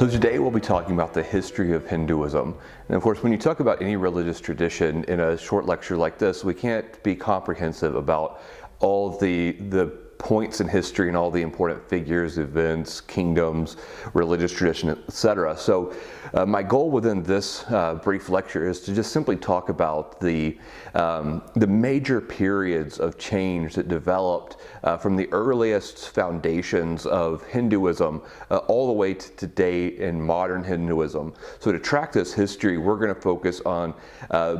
So today we'll be talking about the history of Hinduism. And of course, when you talk about any religious tradition in a short lecture like this, we can't be comprehensive about all the points in history and all the important figures, events, kingdoms, religious tradition, etc. So my goal within this brief lecture is to just simply talk about the major periods of change that developed from the earliest foundations of Hinduism all the way to today in modern Hinduism. So to track this history, we're going to focus on,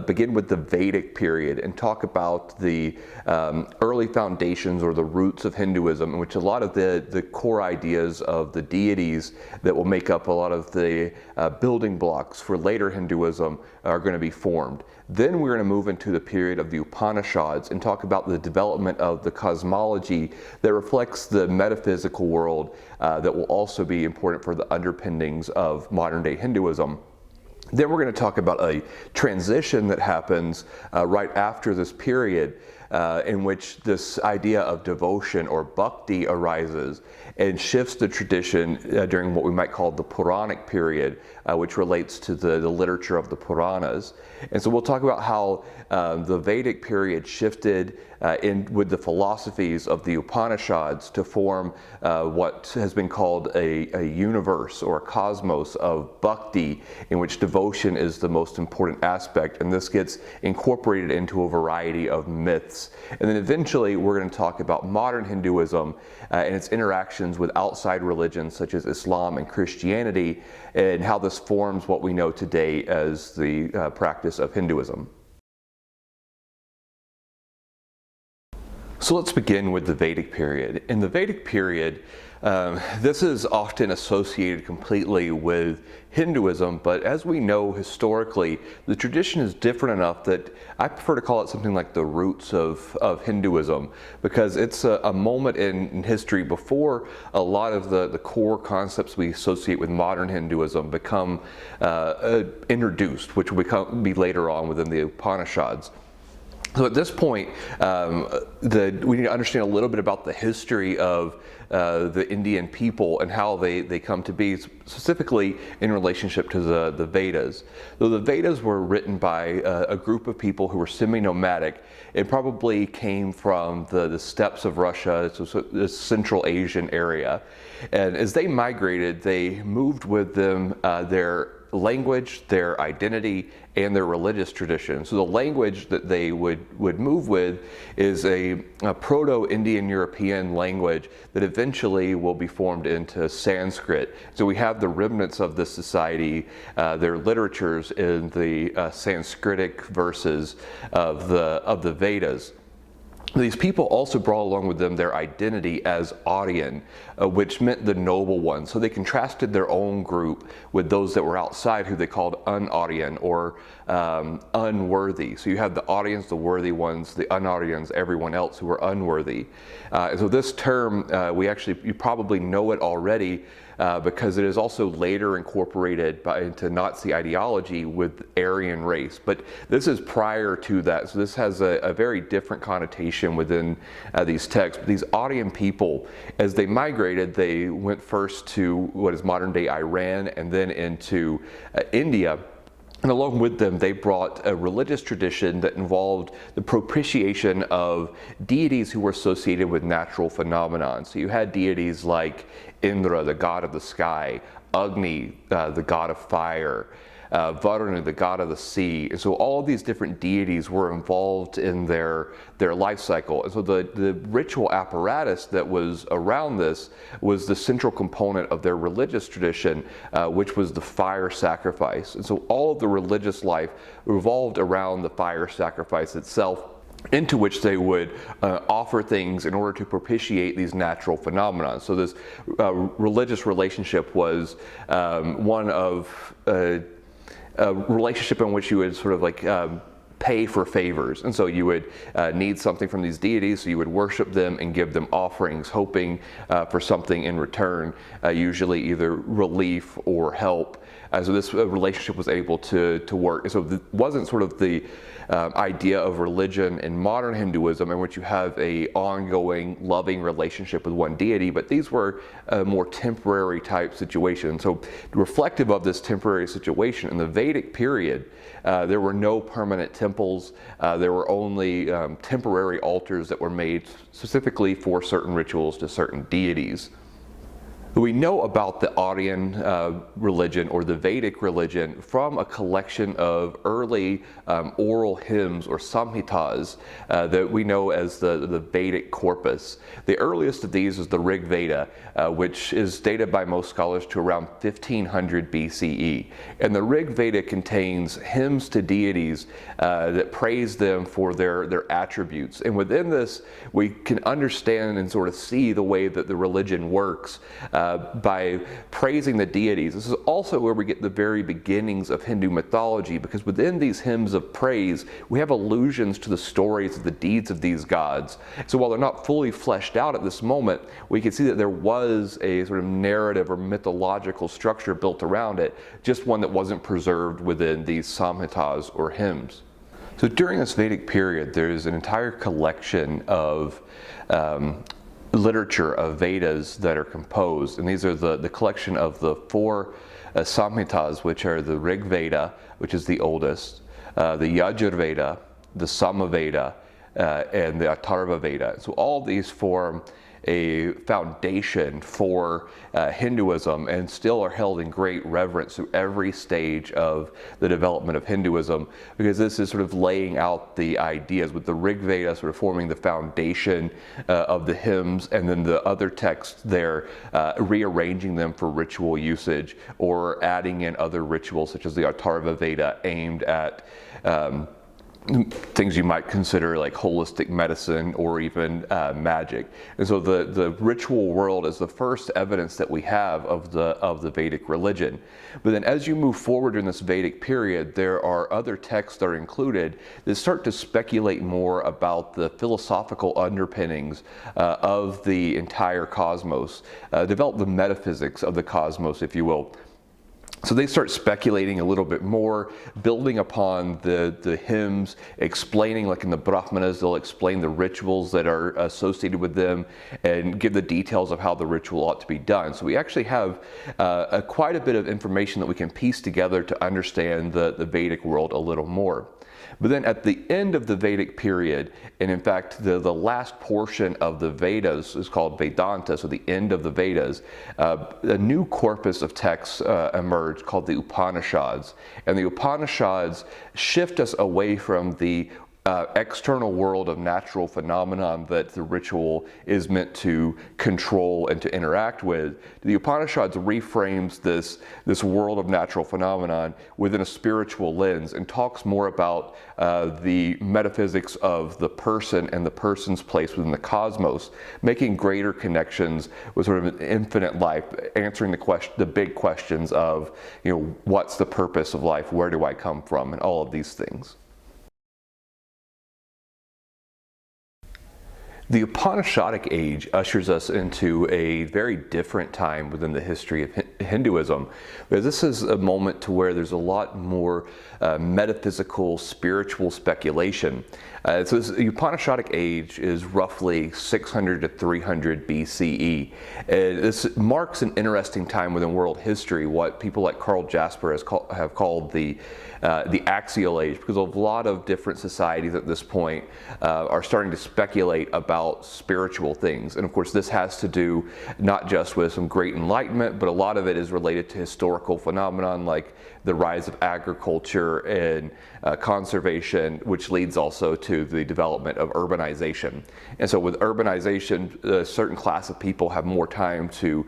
begin with the Vedic period and talk about the early foundations or the roots of Hinduism, in which a lot of the core ideas of the deities that will make up a lot of the building blocks for later Hinduism are going to be formed. Then we're going to move into the period of the Upanishads and talk about the development of the cosmology that reflects the metaphysical world that will also be important for the underpinnings of modern day Hinduism. Then we're going to talk about a transition that happens right after this period in which this idea of devotion or Bhakti arises and shifts the tradition during what we might call the Puranic period, which relates to the literature of the Puranas. And so we'll talk about how the Vedic period shifted with the philosophies of the Upanishads to form what has been called a universe or a cosmos of Bhakti, in which devotion is the most important aspect, and this gets incorporated into a variety of myths. And then eventually we're going to talk about modern Hinduism and its interactions with outside religions such as Islam and Christianity, and how this forms what we know today as the practice of Hinduism. So let's begin with the Vedic period. In the Vedic period, this is often associated completely with Hinduism, but as we know historically, the tradition is different enough that I prefer to call it something like the roots of Hinduism, because it's a moment in history before a lot of the core concepts we associate with modern Hinduism become introduced, which will be later on within the Upanishads. So at this point, we need to understand a little bit about the history of the Indian people and how they come to be, specifically in relationship to the Vedas. So the Vedas were written by a group of people who were semi-nomadic. It probably came from the steppes of Russia, so the Central Asian area. And as they migrated, they moved with them their language, their identity, and their religious tradition. So the language that they would move with is a Proto-Indian European language that eventually will be formed into Sanskrit. So we have the remnants of this society, their literatures in the Sanskritic verses of the Vedas. These people also brought along with them their identity as Aryan, which meant the noble ones. So they contrasted their own group with those that were outside, who they called un-Aryan or unworthy. So you have the Aryans, the worthy ones, the un-Aryans, everyone else who were unworthy. So this term, you probably know it already, because it is also later incorporated into Nazi ideology with Aryan race. But this is prior to that, so this has a very different connotation within these texts. But these Aryan people, as they migrated, they went first to what is modern day Iran and then into India. And along with them, they brought a religious tradition that involved the propitiation of deities who were associated with natural phenomena. So you had deities like Indra, the god of the sky, Agni, the god of fire, Varuna, the god of the sea. And so all of these different deities were involved in their life cycle. And so the ritual apparatus that was around this was the central component of their religious tradition, which was the fire sacrifice. And so all of the religious life revolved around the fire sacrifice itself, into which they would offer things in order to propitiate these natural phenomena. So this religious relationship was one of a relationship in which you would sort of like pay for favors. And so you would need something from these deities, so you would worship them and give them offerings, hoping for something in return, usually either relief or help So this relationship was able to work. So it wasn't sort of the idea of religion in modern Hinduism in which you have a ongoing loving relationship with one deity, but these were more temporary type situations. So reflective of this temporary situation, in the Vedic period, there were no permanent temples. There were only temporary altars that were made specifically for certain rituals to certain deities. We know about the Aryan religion or the Vedic religion from a collection of early oral hymns or samhitas that we know as the Vedic corpus. The earliest of these is the Rig Veda, which is dated by most scholars to around 1500 BCE. And the Rig Veda contains hymns to deities that praise them for their attributes. And within this, we can understand and sort of see the way that the religion works by praising the deities. This is also where we get the very beginnings of Hindu mythology, because within these hymns of praise, we have allusions to the stories of the deeds of these gods. So while they're not fully fleshed out at this moment, we can see that there was a sort of narrative or mythological structure built around it, just one that wasn't preserved within these samhitas or hymns. So during this Vedic period, there's an entire collection of literature of Vedas that are composed, and these are the collection of the four samhitas, which are the Rig Veda, which is the oldest, the Yajur Veda, the Samaveda, and the Atharva Veda. So all of these form a foundation for Hinduism and still are held in great reverence through every stage of the development of Hinduism, because this is sort of laying out the ideas, with the Rig Veda sort of forming the foundation of the hymns, and then the other texts there rearranging them for ritual usage or adding in other rituals such as the Atharva Veda aimed at things you might consider like holistic medicine or even magic. And so the ritual world is the first evidence that we have of the Vedic religion. But then as you move forward in this Vedic period, there are other texts that are included that start to speculate more about the philosophical underpinnings of the entire cosmos, develop the metaphysics of the cosmos, if you will. So they start speculating a little bit more, building upon the hymns, explaining, like in the Brahmanas, they'll explain the rituals that are associated with them and give the details of how the ritual ought to be done. So we actually have quite a bit of information that we can piece together to understand the Vedic world a little more. But then at the end of the Vedic period, and in fact the last portion of the Vedas is called Vedanta, so the end of the Vedas, a new corpus of texts emerged called the Upanishads. And the Upanishads shift us away from the external world of natural phenomenon that the ritual is meant to control and to interact with. The Upanishads reframes this world of natural phenomenon within a spiritual lens and talks more about the metaphysics of the person and the person's place within the cosmos, making greater connections with sort of an infinite life, answering the big questions of, what's the purpose of life, where do I come from, and all of these things. The Upanishadic age ushers us into a very different time within the history of Hinduism, because this is a moment to where there's a lot more metaphysical, spiritual speculation. So the Upanishadic age is roughly 600 to 300 BCE. This marks an interesting time within world history, what people like Karl Jasper have called the axial age, because a lot of different societies at this point are starting to speculate about spiritual things. And of course this has to do not just with some great enlightenment, but a lot of it is related to historical phenomenon like the rise of agriculture and conservation, which leads also to the development of urbanization. And so with urbanization, a certain class of people have more time to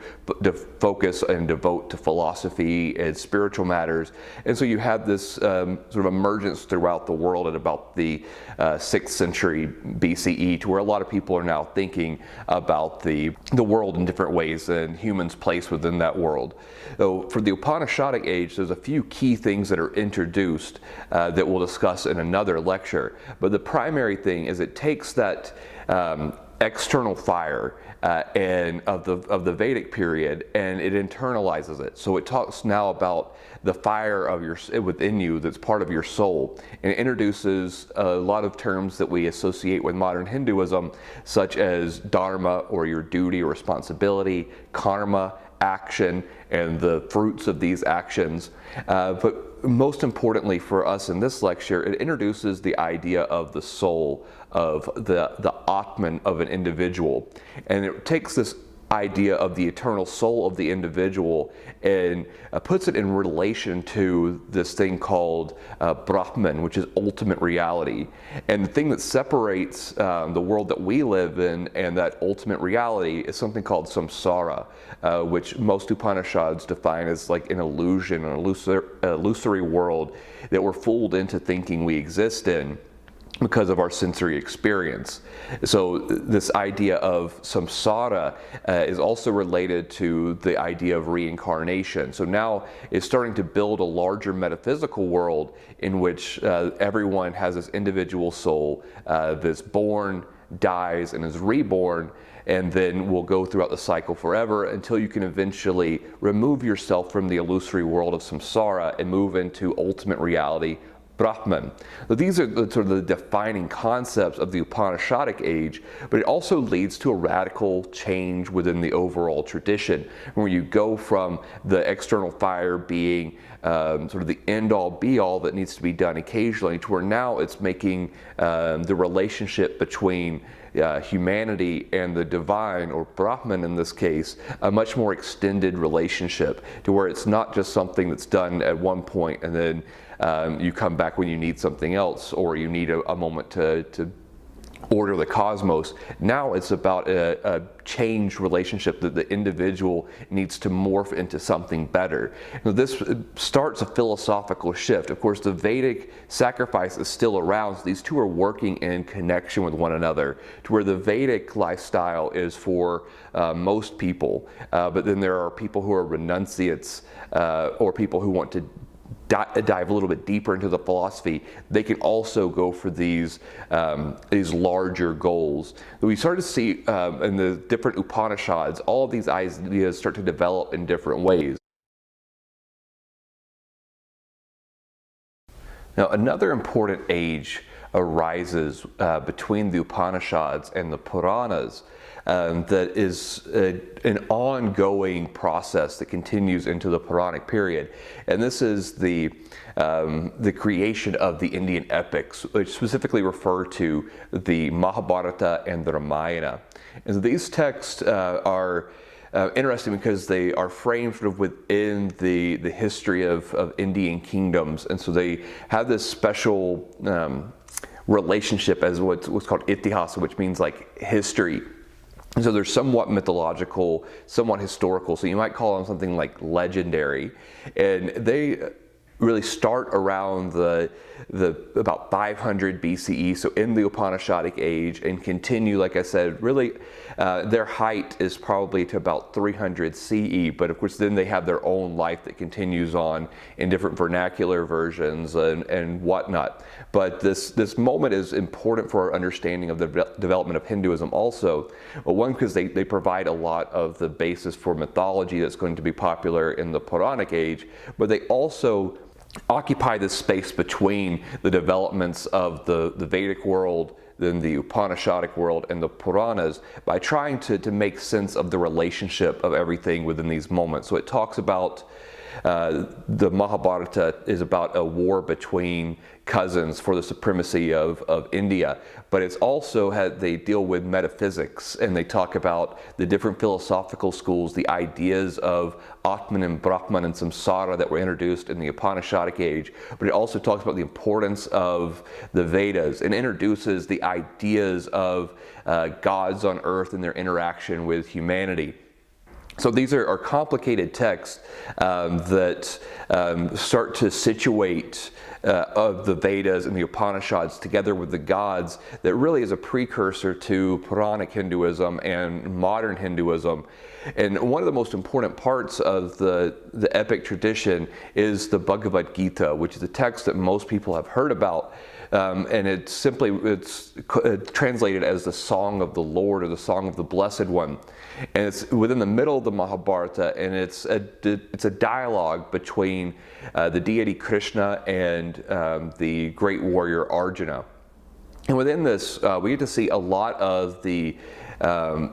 focus and devote to philosophy and spiritual matters. And so you have this sort of emergence throughout the world at about the 6th century BCE, to where a lot of people are now thinking about the world in different ways and humans' place within that world. So for the Upanishadic age, there's a few key things that are introduced that we'll discuss in another lecture. But the primary thing is it takes that external fire and of the Vedic period, and it internalizes it. So it talks now about the fire of within you that's part of your soul, and it introduces a lot of terms that we associate with modern Hinduism, such as dharma, or your duty or responsibility, karma, action, and the fruits of these actions. But most importantly for us in this lecture, it introduces the idea of the soul, of the Atman of an individual. And it takes this idea of the eternal soul of the individual and puts it in relation to this thing called Brahman, which is ultimate reality. And the thing that separates the world that we live in and that ultimate reality is something called samsara, which most Upanishads define as like an illusion, an illusory world that we're fooled into thinking we exist in because of our sensory experience. So this idea of samsara is also related to the idea of reincarnation. So now it's starting to build a larger metaphysical world in which everyone has this individual soul that's born, dies, and is reborn, and then will go throughout the cycle forever until you can eventually remove yourself from the illusory world of samsara and move into ultimate reality, Brahman. So these are sort of the defining concepts of the Upanishadic age, but it also leads to a radical change within the overall tradition, where you go from the external fire being sort of the end-all be-all that needs to be done occasionally, to where now it's making the relationship between humanity and the divine, or Brahman in this case, a much more extended relationship, to where it's not just something that's done at one point and then you come back when you need something else, or you need a moment to order the cosmos. Now it's about a changed relationship that the individual needs to morph into something better. Now, this starts a philosophical shift. Of course, the Vedic sacrifice is still around, so these two are working in connection with one another, to where the Vedic lifestyle is for most people, but then there are people who are renunciates, or people who want to dive a little bit deeper into the philosophy. They can also go for these larger goals. We start to see in the different Upanishads, all of these ideas start to develop in different ways. Now, another important age arises between the Upanishads and the Puranas that is an ongoing process that continues into the Puranic period. And this is the creation of the Indian epics, which specifically refer to the Mahabharata and the Ramayana. And so these texts are interesting because they are framed sort of within the history of Indian kingdoms, and so they have this special relationship as what's called itihasa, which means like history. And so they're somewhat mythological, somewhat historical, so you might call them something like legendary, and they really start around the about 500 BCE, so in the Upanishadic age, and continue, like I said, really their height is probably to about 300 CE, but of course then they have their own life that continues on in different vernacular versions and whatnot. But this moment is important for our understanding of the development of Hinduism also. Well, one, because they provide a lot of the basis for mythology that's going to be popular in the Puranic age, but they also occupy this space between the developments of the Vedic world, then the Upanishadic world, and the Puranas, by trying to make sense of the relationship of everything within these moments. So it talks about the Mahabharata is about a war between cousins for the supremacy of India, but it's also they deal with metaphysics, and they talk about the different philosophical schools, the ideas of Atman and Brahman and samsara that were introduced in the Upanishadic age, but it also talks about the importance of the Vedas and introduces the ideas of gods on earth and their interaction with humanity. So these are complicated texts that start to situate of the Vedas and the Upanishads together with the gods, that really is a precursor to Puranic Hinduism and modern Hinduism. And one of the most important parts of the epic tradition is the Bhagavad Gita, which is a text that most people have heard about. And it's translated as the Song of the Lord or the Song of the Blessed One. And it's within the middle of the Mahabharata, and it's a dialogue between the deity Krishna and the great warrior Arjuna. And within this, we get to see a lot of the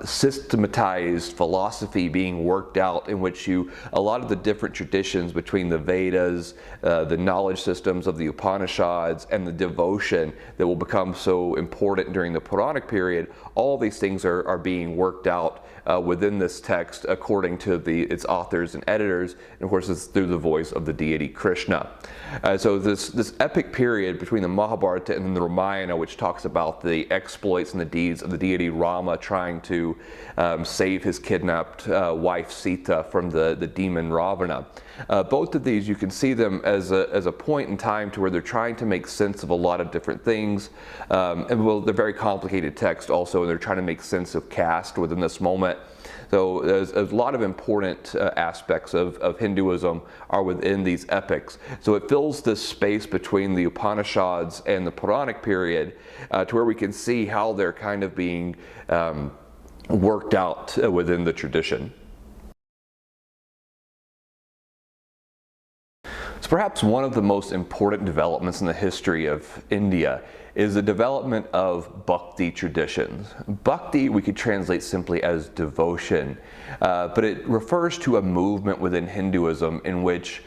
systematized philosophy being worked out, in which a lot of the different traditions between the Vedas, the knowledge systems of the Upanishads, and the devotion that will become so important during the Puranic period, all these things are being worked out within this text according to its authors and editors, and of course it's through the voice of the deity Krishna. So this epic period between the Mahabharata and the Ramayana, which talks about the exploits and the deeds of the deity Rama trying to save his kidnapped wife Sita from the demon Ravana. Both of these, you can see them as a point in time to where they're trying to make sense of a lot of different things. And well, they're very complicated text also, and they're trying to make sense of caste within this moment. So there's a lot of important aspects of Hinduism are within these epics. So it fills this space between the Upanishads and the Puranic period to where we can see how they're kind of being worked out within the tradition. So perhaps one of the most important developments in the history of India is the development of Bhakti traditions. Bhakti we could translate simply as devotion, but it refers to a movement within Hinduism in which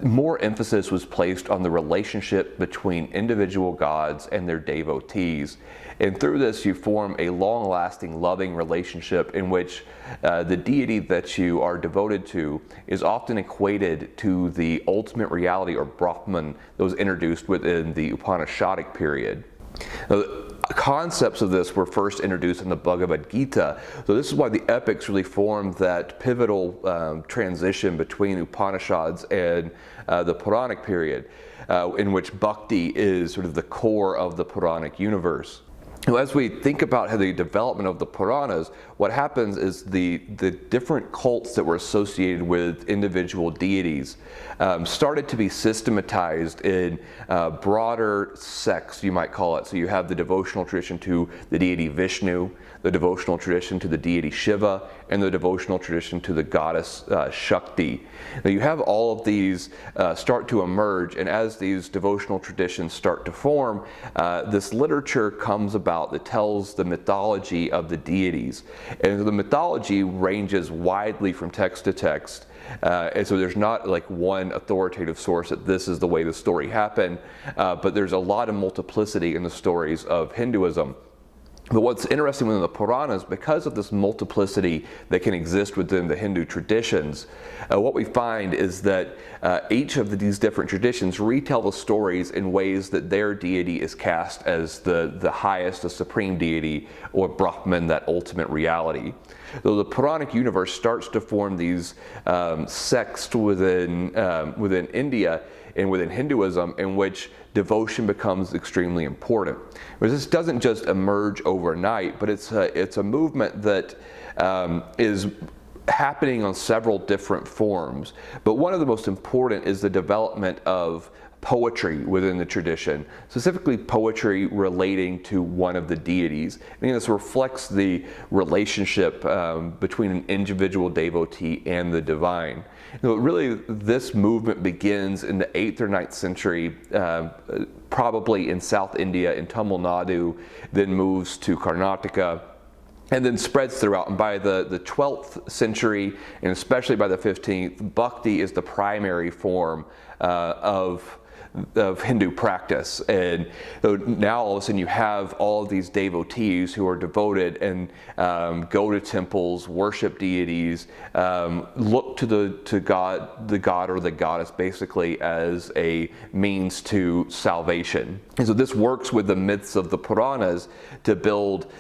more emphasis was placed on the relationship between individual gods and their devotees. And through this you form a long-lasting, loving relationship in which the deity that you are devoted to is often equated to the ultimate reality or Brahman that was introduced within the Upanishadic period. Now, concepts of this were first introduced in the Bhagavad Gita, so this is why the epics really formed that pivotal transition between Upanishads and the Puranic period, in which Bhakti is sort of the core of the Puranic universe. Now, as we think about how the development of the Puranas, what happens is the different cults that were associated with individual deities started to be systematized in broader sects, you might call it. So you have the devotional tradition to the deity Vishnu, the devotional tradition to the deity Shiva, and the devotional tradition to the goddess Shakti. Now you have all of these start to emerge, and as these devotional traditions start to form, this literature comes about that tells the mythology of the deities. And the mythology ranges widely from text to text. And so there's not like one authoritative source that this is the way the story happened, but there's a lot of multiplicity in the stories of Hinduism. But what's interesting within the Puranas, because of this multiplicity that can exist within the Hindu traditions, what we find is that each of these different traditions retell the stories in ways that their deity is cast as the highest, the supreme deity, or Brahman, that ultimate reality. So the Puranic universe starts to form these sects within India and within Hinduism, in which devotion becomes extremely important. But this doesn't just emerge overnight, but it's a movement that is happening on several different forms. But one of the most important is the development of poetry within the tradition, specifically poetry relating to one of the deities. I mean, this reflects the relationship between an individual devotee and the divine. You know, really, this movement begins in the 8th or 9th century, probably in South India, in Tamil Nadu, then moves to Karnataka, and then spreads throughout. And by the 12th century, and especially by the 15th, Bhakti is the primary form of Hindu practice. And so now all of a sudden you have all of these devotees who are devoted and go to temples, worship deities, look to the god or the goddess basically as a means to salvation. And so this works with the myths of the Puranas to build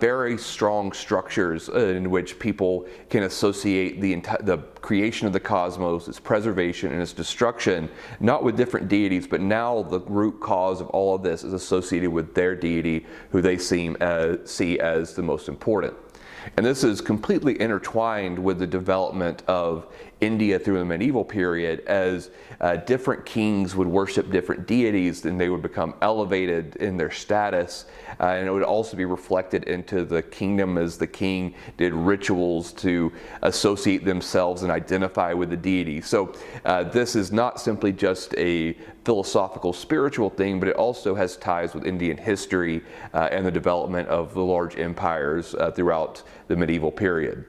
very strong structures in which people can associate the creation of the cosmos, its preservation, and its destruction, not with different deities, but now the root cause of all of this is associated with their deity, who they see as the most important. And this is completely intertwined with the development of India through the medieval period, as different kings would worship different deities and they would become elevated in their status, and it would also be reflected into the kingdom as the king did rituals to associate themselves and identify with the deity. So this is not simply just a philosophical spiritual thing, but it also has ties with Indian history and the development of the large empires throughout the medieval period.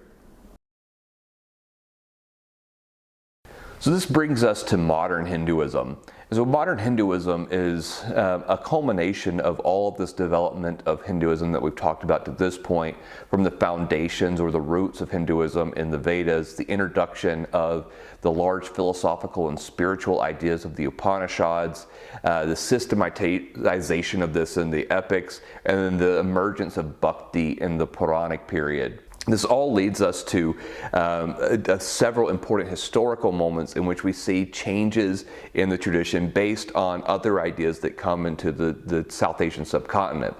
So this brings us to modern Hinduism. So modern Hinduism is a culmination of all of this development of Hinduism that we've talked about to this point, from the foundations or the roots of Hinduism in the Vedas, the introduction of the large philosophical and spiritual ideas of the Upanishads, the systematization of this in the epics, and then the emergence of Bhakti in the Puranic period. This all leads us to several important historical moments in which we see changes in the tradition based on other ideas that come into the South Asian subcontinent.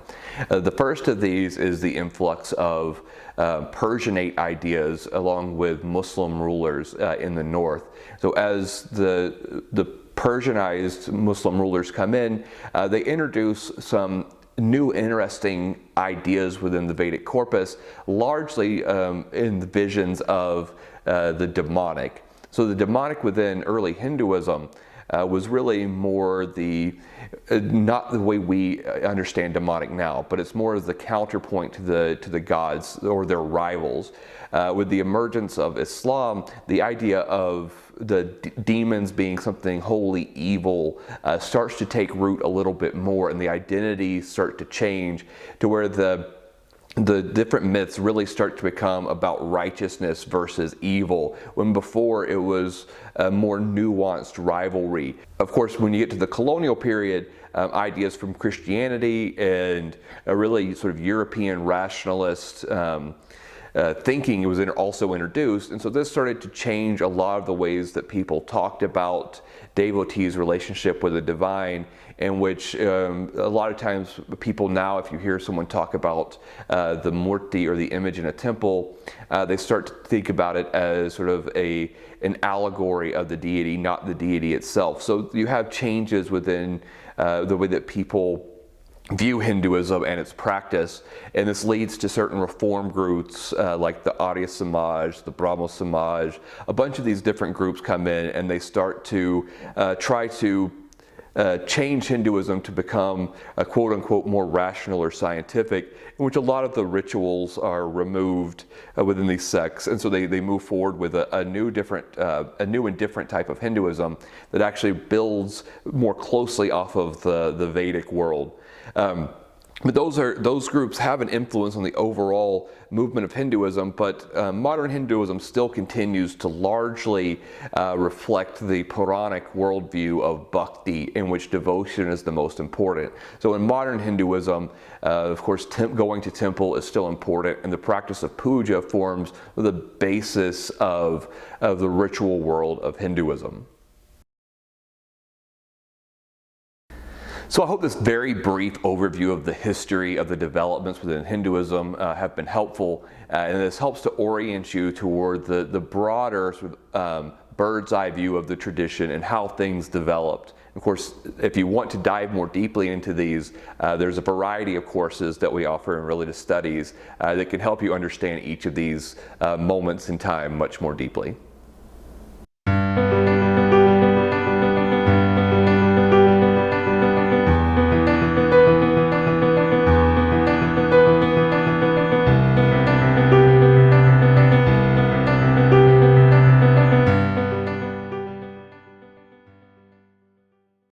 The first of these is the influx of Persianate ideas along with Muslim rulers in the north. So as the Persianized Muslim rulers come in, they introduce some new interesting ideas within the Vedic corpus, largely in the visions of the demonic. So the demonic within early Hinduism was really more not the way we understand demonic now, but it's more as the counterpoint to the gods or their rivals. With the emergence of Islam, the idea of the demons being something wholly evil starts to take root a little bit more, and the identities start to change to where the different myths really start to become about righteousness versus evil, when before it was a more nuanced rivalry. Of course, when you get to the colonial period, ideas from Christianity and a really sort of European rationalist thinking was also introduced, and so this started to change a lot of the ways that people talked about devotees' relationship with the divine, in which a lot of times people now, if you hear someone talk about the murti or the image in a temple, they start to think about it as sort of an allegory of the deity, not the deity itself. So you have changes within the way that people view Hinduism and its practice, and this leads to certain reform groups like the Arya Samaj, the Brahmo Samaj. A bunch of these different groups come in and they start to try to change Hinduism to become a quote-unquote more rational or scientific, in which a lot of the rituals are removed within these sects, and so they move forward with a new and different type of Hinduism that actually builds more closely off of the Vedic world. But those groups have an influence on the overall movement of Hinduism, but modern Hinduism still continues to largely reflect the Puranic worldview of Bhakti, in which devotion is the most important. So in modern Hinduism, of course, going to temple is still important, and the practice of puja forms the basis of the ritual world of Hinduism. So I hope this very brief overview of the history of the developments within Hinduism have been helpful, and this helps to orient you toward the broader sort of, bird's eye view of the tradition and how things developed. Of course, if you want to dive more deeply into these, there's a variety of courses that we offer in Religious Studies that can help you understand each of these moments in time much more deeply.